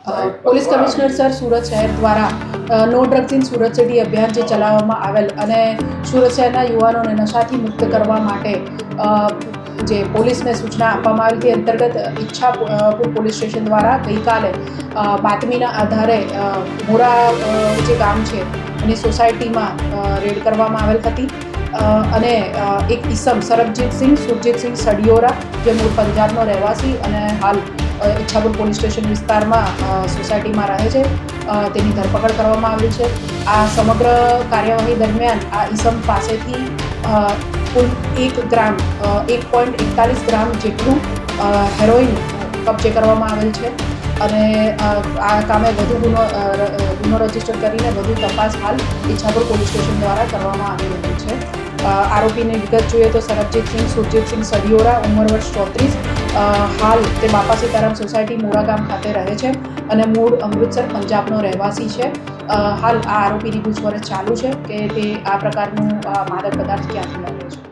Police commissioner sir Surat શહેર દ્વારા no drugs in Surat city અભિયાન જે ચલાવવામાં આવેલ અને સુરત શહેરના યુવાનોને નશાથી મુક્ત કરવા માટે જે પોલીસને સૂચના આપવામાં આવેલ તે અંતર્ગત ઈચ્છાપુર પોલીસ સ્ટેશન દ્વારા ગઈકાલે બાતમીના આધારે મોરા જે ગામ છે એની સોસાયટીમાં રેડ કરવામાં આવેલ હતી અને એક ઈસમ સરબજીતસિંહ સુરજીતસિંહ સડિયોરા જે મૂળ પંજાબનો રહેવાસી અને હાલ ઈચ્છાપુર પોલીસ સ્ટેશન વિસ્તારમાં સોસાયટીમાં રહે છે તેની ધરપકડ કરવામાં આવી છે. આ સમગ્ર કાર્યવાહી દરમિયાન આ ઈસમ પાસેથી કુલ 1 ગ્રામ 1.41 ગ્રામ જેટલું હેરોઇન કબજે કરવામાં આવેલ છે અને આ કામે વધુ ગુનો રજીસ્ટર કરીને વધુ તપાસ હાલ ઈચ્છાપુર પોલીસ સ્ટેશન દ્વારા કરવામાં આવી રહી છે. આરોપીની વિગત જોઈએ તો સરબજીતસિંહ સુરજીતસિંહ સડિયોરા ઉંમર વર્ષ 34 હાલ તે બાપા સીતારામ સોસાયટી મોરા ગામ ખાતે રહે છે અને મૂળ અમૃતસર પંજાબનો રહેવાસી છે. હાલ આ આરોપીની પૂછપરછ ચાલુ છે કે તે આ પ્રકારનું માદક પદાર્થ ક્યાંથી લાવે છે.